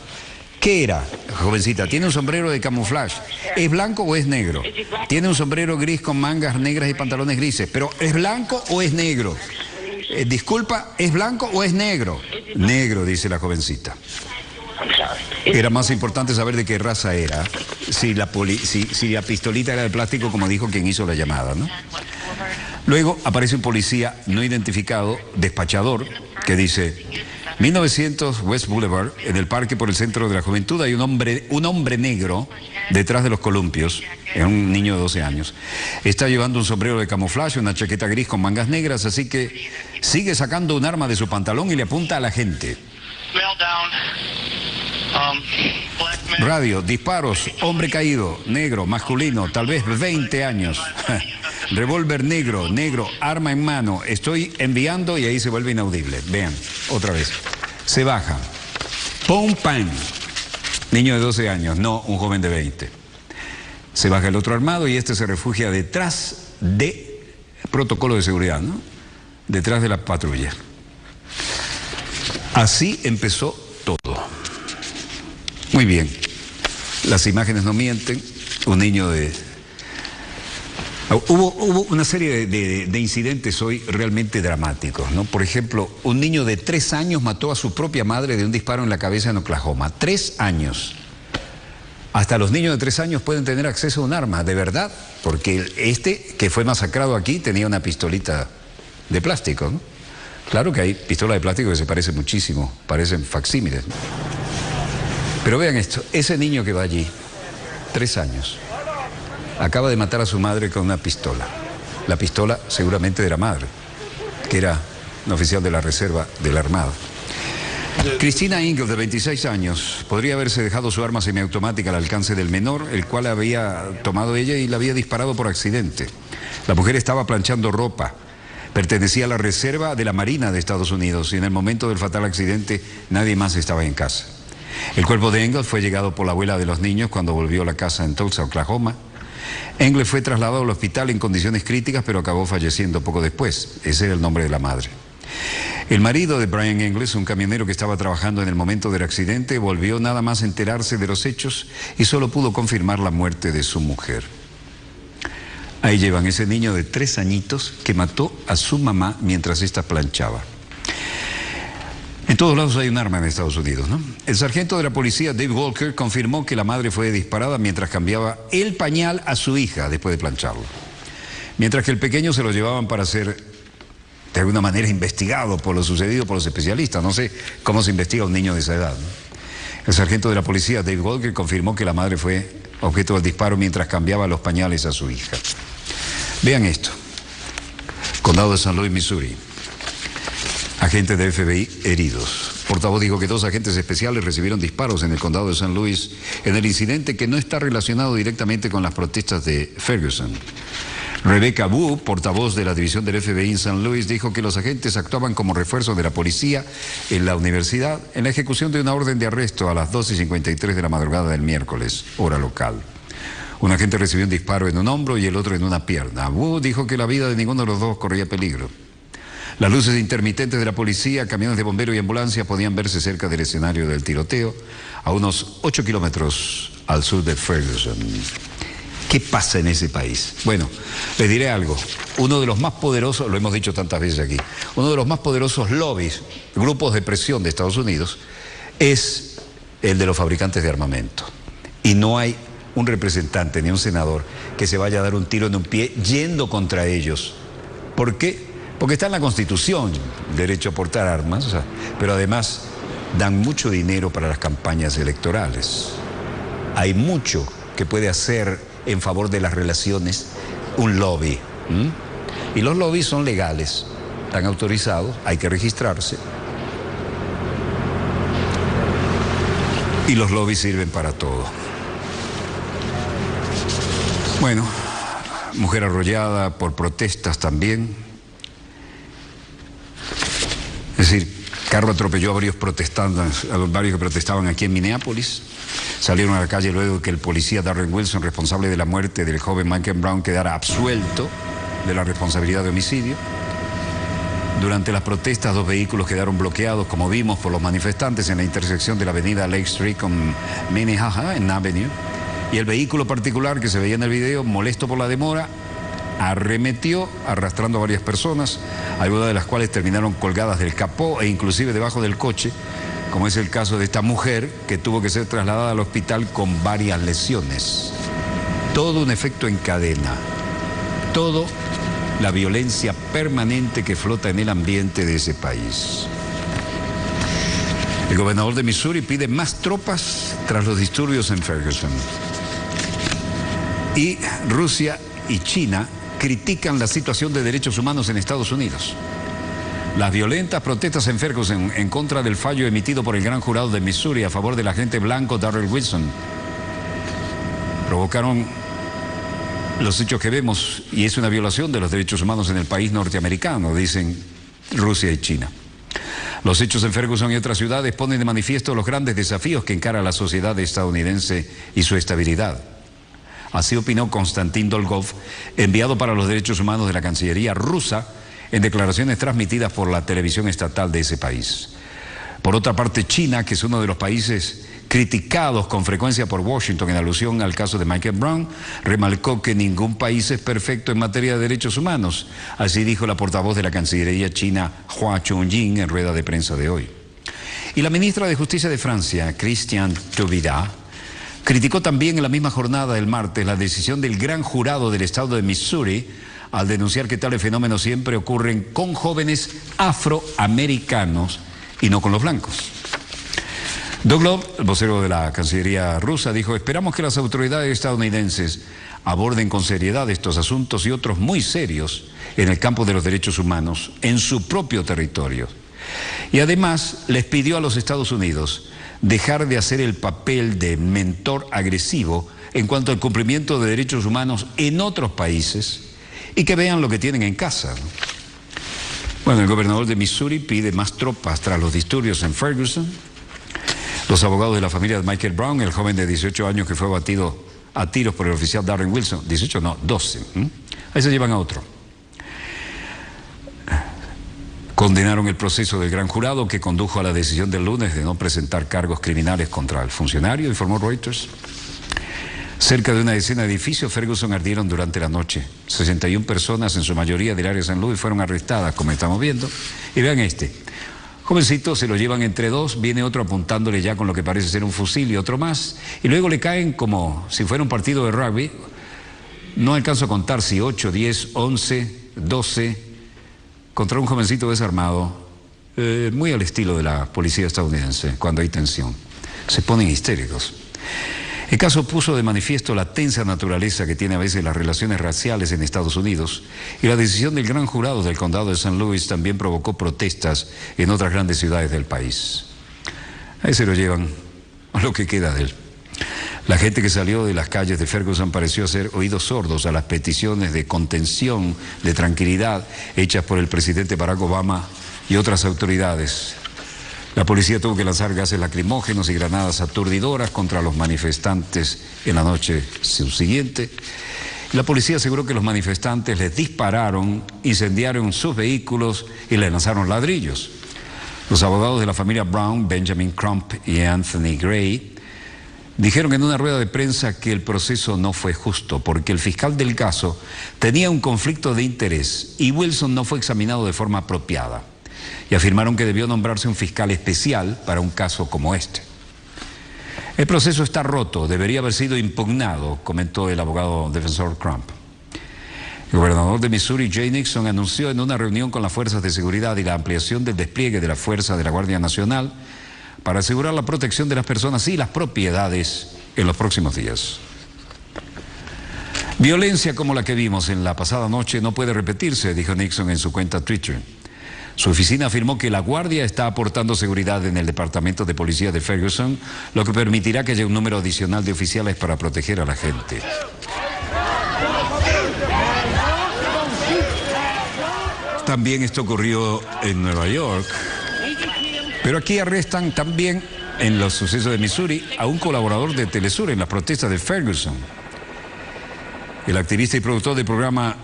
¿Qué era, jovencita? Tiene un sombrero de camuflaje. ¿Es blanco o es negro? Tiene un sombrero gris con mangas negras y pantalones grises. ¿Pero es blanco o es negro? Disculpa, ¿es blanco o es negro? Negro, dice la jovencita. Era más importante saber de qué raza era, si la pistolita era de plástico, como dijo quien hizo la llamada, ¿no? Luego aparece un policía no identificado, despachador, que dice... 1900 West Boulevard, en el parque por el centro de la juventud, hay un hombre negro detrás de los columpios, es un niño de 12 años. Está llevando un sombrero de camuflaje, una chaqueta gris con mangas negras, así que sigue sacando un arma de su pantalón y le apunta a la gente. Radio, disparos, hombre caído, negro, masculino, tal vez 20 años. Revólver negro, arma en mano, estoy enviando y ahí se vuelve inaudible. Vean, otra vez. Se baja. Pum, pam. Niño de 12 años, no un joven de 20. Se baja el otro armado y este se refugia detrás de protocolo de seguridad, ¿no? Detrás de la patrulla. Así empezó todo. Muy bien. Las imágenes no mienten. Un niño de... Hubo una serie de incidentes hoy realmente dramáticos, ¿no? Por ejemplo, un niño de 3 años mató a su propia madre de un disparo en la cabeza en Oklahoma. 3 años. Hasta los niños de 3 años pueden tener acceso a un arma, de verdad, porque este que fue masacrado aquí tenía una pistolita de plástico, ¿no? Claro que hay pistolas de plástico que se parecen muchísimo, parecen facsímiles, ¿no? Pero vean esto, ese niño que va allí, 3 años, acaba de matar a su madre con una pistola. La pistola seguramente de la madre, que era un oficial de la reserva de la Armada. Christina Engel, de 26 años, podría haberse dejado su arma semiautomática al alcance del menor, el cual había tomado ella y la había disparado por accidente. La mujer estaba planchando ropa, pertenecía a la reserva de la Marina de Estados Unidos y en el momento del fatal accidente nadie más estaba en casa. El cuerpo de Engel fue llegado por la abuela de los niños cuando volvió a la casa en Tulsa, Oklahoma. Engel fue trasladado al hospital en condiciones críticas, pero acabó falleciendo poco después. Ese era el nombre de la madre. El marido de Brian Engel, un camionero que estaba trabajando en el momento del accidente, volvió nada más enterarse de los hechos y solo pudo confirmar la muerte de su mujer. Ahí llevan ese niño de 3 añitos que mató a su mamá mientras ésta planchaba. En todos lados hay un arma en Estados Unidos, ¿no? El sargento de la policía, Dave Walker, confirmó que la madre fue disparada mientras cambiaba el pañal a su hija después de plancharlo. Mientras que el pequeño se lo llevaban para ser de alguna manera investigado por lo sucedido por los especialistas. No sé cómo se investiga a un niño de esa edad, ¿no? El sargento de la policía, Dave Walker, confirmó que la madre fue objeto del disparo mientras cambiaba los pañales a su hija. Vean esto. Condado de San Luis, Missouri. Agentes de FBI heridos. Portavoz dijo que 2 agentes especiales recibieron disparos en el condado de San Luis en el incidente que no está relacionado directamente con las protestas de Ferguson. Rebecca Wu, portavoz de la división del FBI en San Luis, dijo que los agentes actuaban como refuerzo de la policía en la universidad en la ejecución de una orden de arresto a las 2:53 de la madrugada del miércoles, hora local. Un agente recibió un disparo en un hombro y el otro en una pierna. Wu dijo que la vida de ninguno de los dos corría peligro. Las luces intermitentes de la policía, camiones de bomberos y ambulancias podían verse cerca del escenario del tiroteo, a unos 8 kilómetros al sur de Ferguson. ¿Qué pasa en ese país? Bueno, les diré algo. Uno de los más poderosos, lo hemos dicho tantas veces aquí, uno de los más poderosos lobbies, grupos de presión de Estados Unidos, es el de los fabricantes de armamento. Y no hay un representante ni un senador que se vaya a dar un tiro en un pie yendo contra ellos. ¿Por qué? Porque está en la Constitución, derecho a portar armas, pero además dan mucho dinero para las campañas electorales. Hay mucho que puede hacer en favor de las relaciones un lobby. Y los lobbies son legales, están autorizados, hay que registrarse. Y los lobbies sirven para todo. Bueno, mujer arrollada por protestas también. Es decir, carro atropelló a varios que protestaban aquí en Minneapolis. Salieron a la calle luego de que el policía Darren Wilson, responsable de la muerte del joven Michael Brown, quedara absuelto de la responsabilidad de homicidio. Durante las protestas, 2 vehículos quedaron bloqueados, como vimos, por los manifestantes en la intersección de la avenida Lake Street con Minnehaha en Avenue. Y el vehículo particular que se veía en el video, molesto por la demora, arremetió arrastrando a varias personas, algunas de las cuales terminaron colgadas del capó e inclusive debajo del coche, como es el caso de esta mujer que tuvo que ser trasladada al hospital con varias lesiones. Todo un efecto en cadena, todo la violencia permanente que flota en el ambiente de ese país. El gobernador de Missouri pide más tropas tras los disturbios en Ferguson. Y Rusia y China critican la situación de derechos humanos en Estados Unidos. Las violentas protestas en Ferguson en contra del fallo emitido por el gran jurado de Missouri a favor del agente blanco Darrell Wilson provocaron los hechos que vemos, y es una violación de los derechos humanos en el país norteamericano, dicen Rusia y China. Los hechos en Ferguson y otras ciudades ponen de manifiesto los grandes desafíos que encara la sociedad estadounidense y su estabilidad. Así opinó Konstantin Dolgov, enviado para los derechos humanos de la Cancillería rusa, en declaraciones transmitidas por la televisión estatal de ese país. Por otra parte, China, que es uno de los países criticados con frecuencia por Washington en alusión al caso de Michael Brown, remarcó que ningún país es perfecto en materia de derechos humanos. Así dijo la portavoz de la Cancillería china, Hua Chunying, en rueda de prensa de hoy. Y la ministra de Justicia de Francia, Christiane Taubira, Criticó también en la misma jornada del martes la decisión del gran jurado del estado de Missouri al denunciar que tales fenómenos siempre ocurren con jóvenes afroamericanos y no con los blancos. Douglas, el vocero de la Cancillería rusa, dijo: esperamos que las autoridades estadounidenses aborden con seriedad estos asuntos y otros muy serios en el campo de los derechos humanos en su propio territorio. Y además les pidió a los Estados Unidos dejar de hacer el papel de mentor agresivo en cuanto al cumplimiento de derechos humanos en otros países y que vean lo que tienen en casa. Bueno, el gobernador de Missouri pide más tropas tras los disturbios en Ferguson. Los abogados de la familia de Michael Brown, el joven de 18 años que fue abatido a tiros por el oficial Darren Wilson, 18 no, 12, ahí se llevan a otro. Condenaron el proceso del gran jurado que condujo a la decisión del lunes de no presentar cargos criminales contra el funcionario, informó Reuters. Cerca de una decena de edificios Ferguson ardieron durante la noche. 61 personas, en su mayoría del área de San Luis, fueron arrestadas, como estamos viendo. Y vean este. Jovencito, se lo llevan entre dos, viene otro apuntándole ya con lo que parece ser un fusil y otro más. Y luego le caen como si fuera un partido de rugby. No alcanzo a contar si 8, 10, 11, 12... contra un jovencito desarmado, muy al estilo de la policía estadounidense, cuando hay tensión. Se ponen histéricos. El caso puso de manifiesto la tensa naturaleza que tiene a veces las relaciones raciales en Estados Unidos, y la decisión del gran jurado del condado de San Luis también provocó protestas en otras grandes ciudades del país. Ahí se lo llevan a lo que queda de él. La gente que salió de las calles de Ferguson pareció hacer oídos sordos a las peticiones de contención, de tranquilidad, hechas por el presidente Barack Obama y otras autoridades. La policía tuvo que lanzar gases lacrimógenos y granadas aturdidoras contra los manifestantes en la noche subsiguiente. La policía aseguró que los manifestantes les dispararon, incendiaron sus vehículos y les lanzaron ladrillos. Los abogados de la familia Brown, Benjamin Crump y Anthony Gray, dijeron en una rueda de prensa que el proceso no fue justo porque el fiscal del caso tenía un conflicto de interés y Wilson no fue examinado de forma apropiada. Y afirmaron que debió nombrarse un fiscal especial para un caso como este. El proceso está roto, debería haber sido impugnado, comentó el abogado defensor Crump. El gobernador de Missouri, Jay Nixon, anunció en una reunión con las fuerzas de seguridad y la ampliación del despliegue de la fuerza de la Guardia Nacional para asegurar la protección de las personas y las propiedades en los próximos días. Violencia como la que vimos en la pasada noche no puede repetirse, dijo Nixon en su cuenta Twitter. Su oficina afirmó que la Guardia está aportando seguridad en el Departamento de Policía de Ferguson, lo que permitirá que haya un número adicional de oficiales para proteger a la gente. También esto ocurrió en Nueva York. Pero aquí arrestan también, en los sucesos de Missouri, a un colaborador de Telesur en las protestas de Ferguson. El activista y productor del programa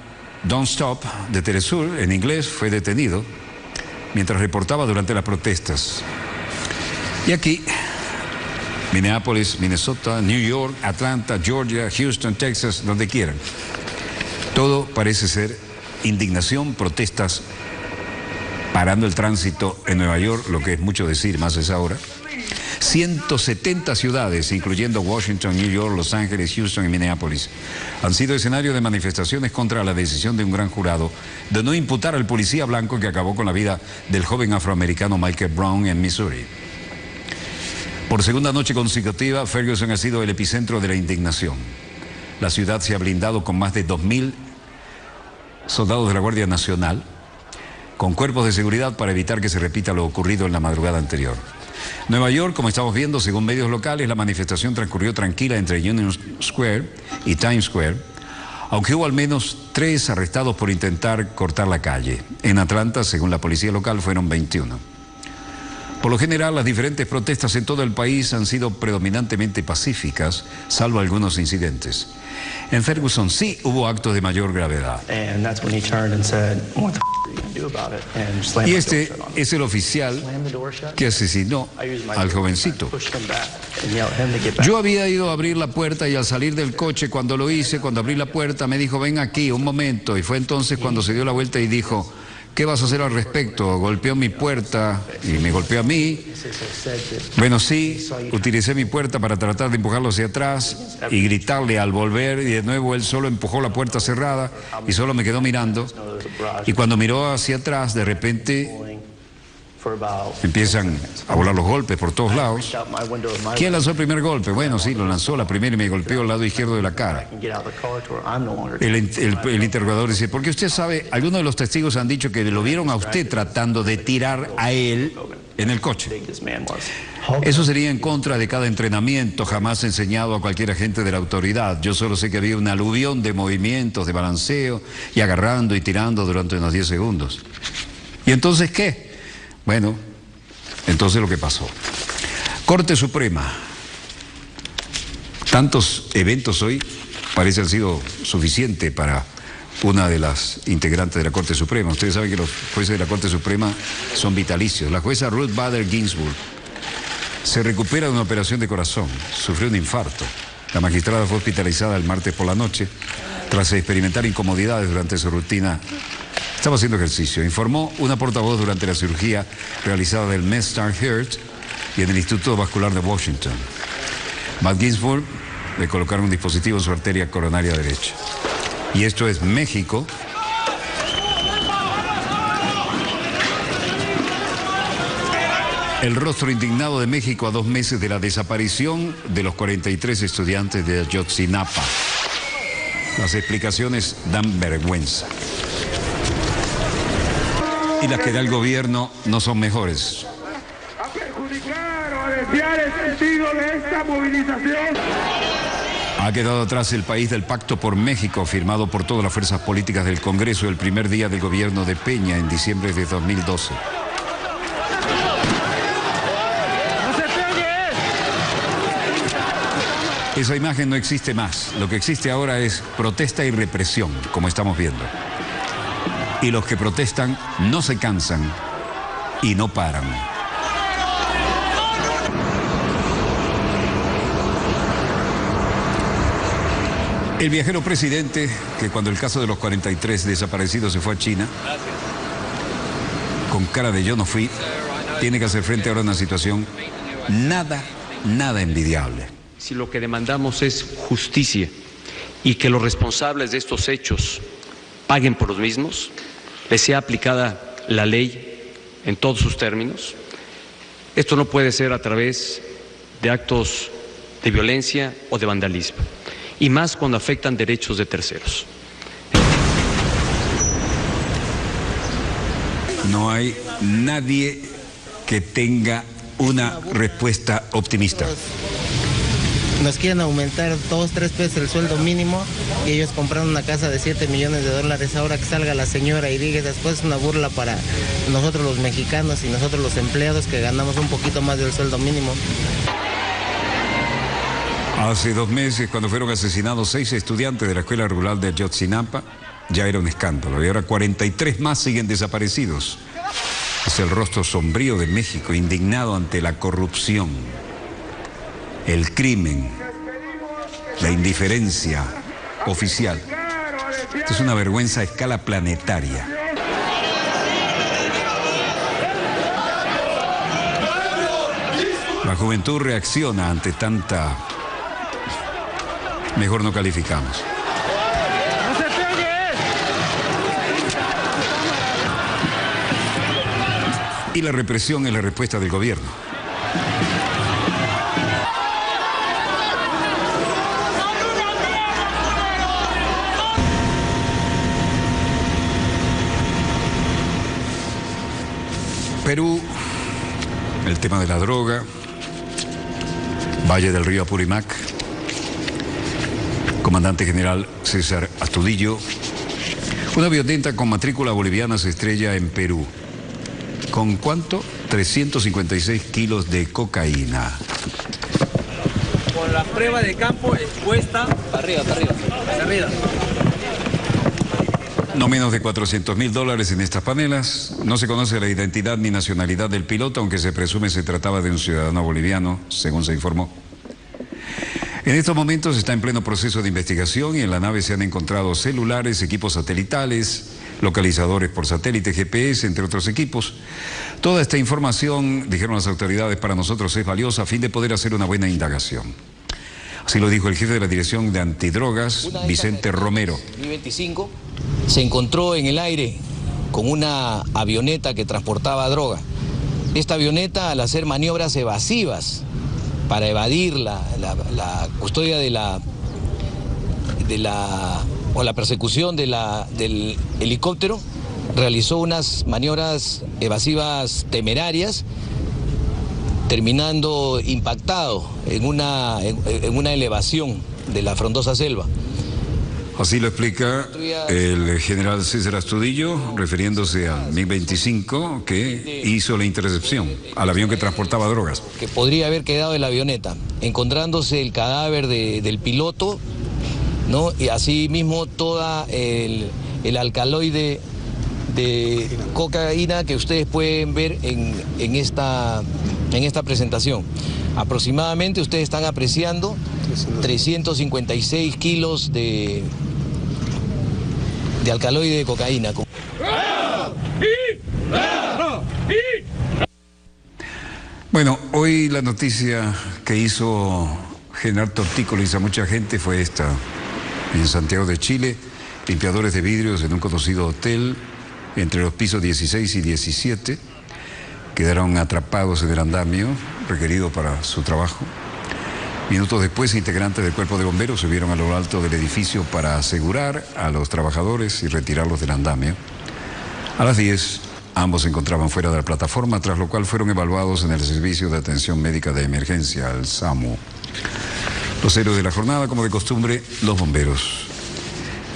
Don't Stop de Telesur, en inglés, fue detenido mientras reportaba durante las protestas. Y aquí, Minneapolis, Minnesota, New York, Atlanta, Georgia, Houston, Texas, donde quieran. Todo parece ser indignación, protestas, parando el tránsito en Nueva York, lo que es mucho decir más es ahora. 170 ciudades, incluyendo Washington, New York, Los Ángeles, Houston y Minneapolis, han sido escenario de manifestaciones contra la decisión de un gran jurado de no imputar al policía blanco que acabó con la vida del joven afroamericano Michael Brown en Missouri. Por segunda noche consecutiva, Ferguson ha sido el epicentro de la indignación. La ciudad se ha blindado con más de 2.000 soldados de la Guardia Nacional, con cuerpos de seguridad para evitar que se repita lo ocurrido en la madrugada anterior. Nueva York, como estamos viendo, según medios locales, la manifestación transcurrió tranquila entre Union Square y Times Square, aunque hubo al menos 3 arrestados por intentar cortar la calle. En Atlanta, según la policía local, fueron 21. Por lo general, las diferentes protestas en todo el país han sido predominantemente pacíficas, salvo algunos incidentes. En Ferguson sí hubo actos de mayor gravedad. Y este es el oficial que asesinó al jovencito. Yo había ido a abrir la puerta y al salir del coche, cuando lo hice, cuando abrí la puerta, me dijo, ven aquí un momento. Y fue entonces cuando se dio la vuelta y dijo, ¿Qué vas a hacer al respecto? Golpeó mi puerta y me golpeó a mí. Bueno, sí, utilicé mi puerta para tratar de empujarlo hacia atrás y gritarle al volver, y de nuevo él solo empujó la puerta cerrada y solo me quedó mirando. Y cuando miró hacia atrás, de repente empiezan a volar los golpes por todos lados. ¿Quién lanzó el primer golpe? Bueno, sí, lo lanzó la primera y me golpeó al lado izquierdo de la cara. El interrogador dice, porque usted sabe, algunos de los testigos han dicho que lo vieron a usted tratando de tirar a él en el coche. Eso sería en contra de cada entrenamiento jamás enseñado a cualquier agente de la autoridad. Yo solo sé que había un aluvión de movimientos, de balanceo y agarrando y tirando durante unos 10 segundos. ¿Y entonces qué? Bueno, entonces lo que pasó. Corte Suprema. Tantos eventos hoy parece han sido suficiente para una de las integrantes de la Corte Suprema. Ustedes saben que los jueces de la Corte Suprema son vitalicios. La jueza Ruth Bader Ginsburg se recupera de una operación de corazón. Sufrió un infarto. La magistrada fue hospitalizada el martes por la noche tras experimentar incomodidades durante su rutina. Estaba haciendo ejercicio, informó una portavoz durante la cirugía realizada del MedStar Heart y en el Instituto Vascular de Washington. Matt Ginsburg le colocaron un dispositivo en su arteria coronaria derecha. Y esto es México. El rostro indignado de México a 2 meses de la desaparición de los 43 estudiantes de Ayotzinapa. Las explicaciones dan vergüenza. Y las que da el gobierno no son mejores. A perjudicar o a desviar el sentido de esta movilización. Ha quedado atrás el país del Pacto por México, firmado por todas las fuerzas políticas del Congreso el primer día del gobierno de Peña en diciembre de 2012. Esa imagen no existe más. Lo que existe ahora es protesta y represión, como estamos viendo. Y los que protestan no se cansan y no paran. El viajero presidente, que cuando el caso de los 43 desaparecidos se fue a China, con cara de yo no fui, tiene que hacer frente ahora a una situación nada envidiable. Si lo que demandamos es justicia y que los responsables de estos hechos paguen por los mismos, les sea aplicada la ley en todos sus términos. Esto no puede ser a través de actos de violencia o de vandalismo, y más cuando afectan derechos de terceros. No hay nadie que tenga una respuesta optimista. Nos quieren aumentar 2, 3 pesos el sueldo mínimo y ellos compraron una casa de $7 millones. Ahora que salga la señora y diga después es una burla para nosotros los mexicanos y nosotros los empleados que ganamos un poquito más del sueldo mínimo. Hace 2 meses, cuando fueron asesinados 6 estudiantes de la Escuela Rural de Ayotzinapa, ya era un escándalo. Y ahora 43 más siguen desaparecidos. Es el rostro sombrío de México, indignado ante la corrupción, el crimen, la indiferencia oficial. Esto es una vergüenza a escala planetaria. La juventud reacciona ante tanta... Mejor no calificamos. Y la represión es la respuesta del gobierno. Perú, el tema de la droga, Valle del Río Apurímac, comandante general César Astudillo. Una avioneta con matrícula boliviana se estrella en Perú. ¿Con cuánto? 356 kilos de cocaína. Con la prueba de campo expuesta para arriba. No menos de $400.000 en estas panelas. No se conoce la identidad ni nacionalidad del piloto, aunque se presume se trataba de un ciudadano boliviano, según se informó. En estos momentos está en pleno proceso de investigación y en la nave se han encontrado celulares, equipos satelitales, localizadores por satélite, GPS, entre otros equipos. Toda esta información, dijeron las autoridades, para nosotros es valiosa a fin de poder hacer una buena indagación. Así lo dijo el jefe de la Dirección de Antidrogas, Vicente Romero. Mi-25 se encontró en el aire con una avioneta que transportaba droga. Esta avioneta, al hacer maniobras evasivas para evadir la custodia o la persecución del helicóptero, realizó unas maniobras evasivas temerarias, terminando impactado en una elevación de la frondosa selva. Así lo explica el general César Astudillo, refiriéndose al MiG-25 que hizo la intercepción al avión que transportaba drogas. Que podría haber quedado en la avioneta, encontrándose el cadáver del piloto, ¿no? Y asimismo toda el alcaloide de cocaína que ustedes pueden ver en esta presentación. Aproximadamente ustedes están apreciando 356 kilos de alcaloide de cocaína. Bueno, hoy la noticia que hizo generar tortícolis a mucha gente fue esta. En Santiago de Chile, limpiadores de vidrios en un conocido hotel entre los pisos 16 y 17 quedaron atrapados en el andamio requerido para su trabajo. Minutos después, integrantes del cuerpo de bomberos subieron a lo alto del edificio para asegurar a los trabajadores y retirarlos del andamio. A las 10, ambos se encontraban fuera de la plataforma, tras lo cual fueron evaluados en el Servicio de Atención Médica de Emergencia, el SAMU. Los héroes de la jornada, como de costumbre, los bomberos.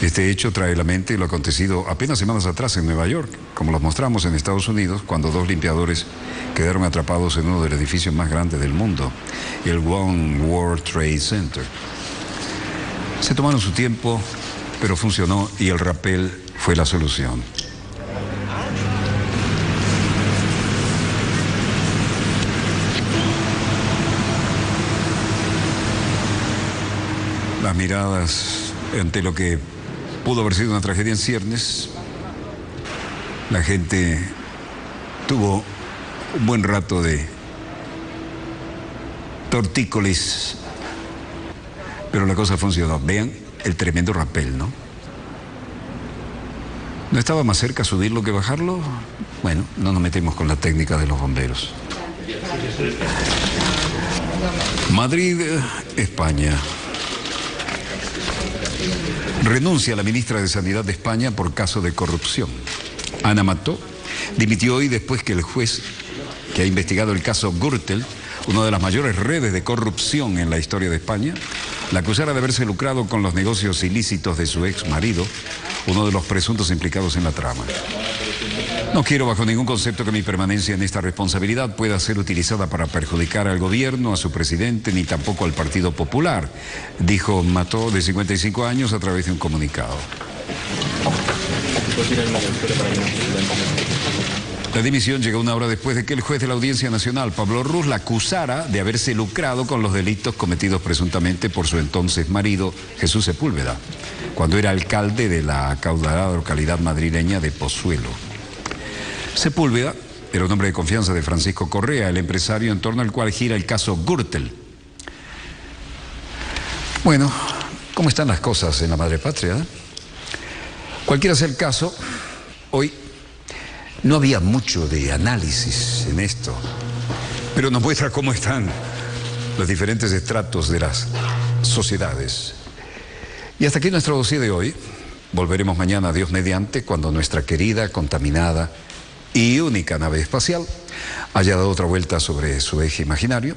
Este hecho trae a la mente lo acontecido apenas semanas atrás en Nueva York, como los mostramos en Estados Unidos, cuando 2 limpiadores quedaron atrapados en uno de los edificios más grandes del mundo, el One World Trade Center. Se tomaron su tiempo, pero funcionó y el rappel fue la solución. Las miradas ante lo que pudo haber sido una tragedia en ciernes. La gente tuvo un buen rato de tortícolis, pero la cosa funcionó. Vean el tremendo rappel, ¿no? ¿No estaba más cerca subirlo que bajarlo? Bueno, no nos metemos con la técnica de los bomberos. Madrid, España. Renuncia la ministra de Sanidad de España por caso de corrupción. Ana Mató dimitió hoy después que el juez que ha investigado el caso Gürtel, una de las mayores redes de corrupción en la historia de España, la acusara de haberse lucrado con los negocios ilícitos de su ex marido, uno de los presuntos implicados en la trama. No quiero bajo ningún concepto que mi permanencia en esta responsabilidad pueda ser utilizada para perjudicar al gobierno, a su presidente, ni tampoco al Partido Popular, dijo Mató, de 55 años, a través de un comunicado. La dimisión llegó una hora después de que el juez de la Audiencia Nacional, Pablo Ruz, la acusara de haberse lucrado con los delitos cometidos presuntamente por su entonces marido, Jesús Sepúlveda, cuando era alcalde de la acaudalada localidad madrileña de Pozuelo. Sepúlveda era un hombre de confianza de Francisco Correa, el empresario en torno al cual gira el caso Gürtel. Bueno, ¿cómo están las cosas en la madre patria? Cualquiera sea el caso, hoy no había mucho de análisis en esto, pero nos muestra cómo están los diferentes estratos de las sociedades. Y hasta aquí nuestro dossier de hoy. Volveremos mañana, Dios mediante, cuando nuestra querida, contaminada y única nave espacial haya dado otra vuelta sobre su eje imaginario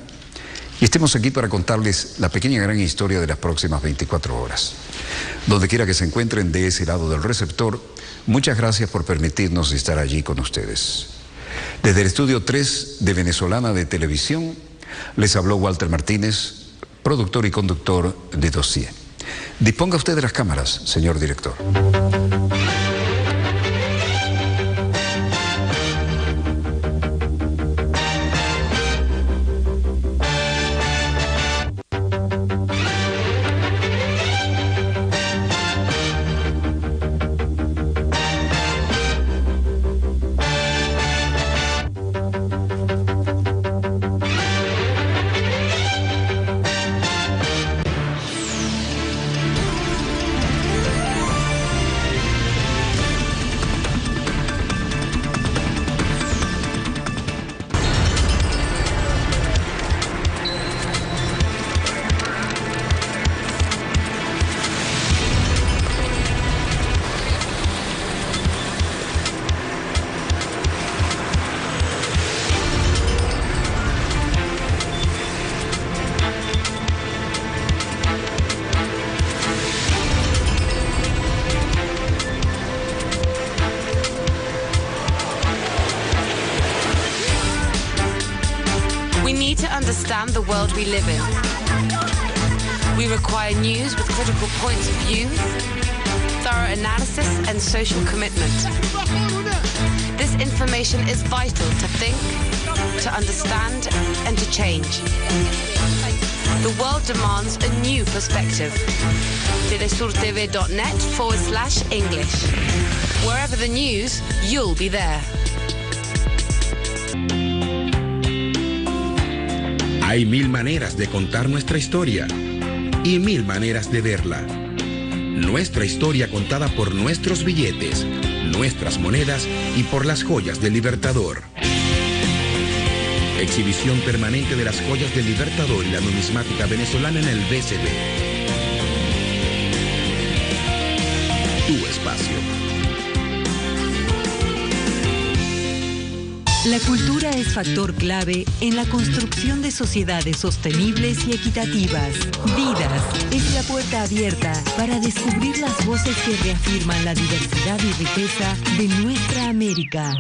y estemos aquí para contarles la pequeña gran historia de las próximas 24 horas. Donde quiera que se encuentren de ese lado del receptor, muchas gracias por permitirnos estar allí con ustedes. Desde el estudio 3 de Venezolana de Televisión, les habló Walter Martínez, productor y conductor de Dossier. Disponga usted de las cámaras, señor director. We need to understand the world we live in. We require news with critical points of view, thorough analysis and social commitment. This information is vital to think, to understand and to change. The world demands a new perspective. telesurtv.net/English. Wherever the news, you'll be there. Hay 1000 maneras de contar nuestra historia y 1000 maneras de verla. Nuestra historia contada por nuestros billetes, nuestras monedas y por las joyas del Libertador. Exhibición permanente de las joyas del Libertador y la numismática venezolana en el BCB. Tu espacio. La cultura es factor clave en la construcción de sociedades sostenibles y equitativas. Vidas es la puerta abierta para descubrir las voces que reafirman la diversidad y riqueza de nuestra América.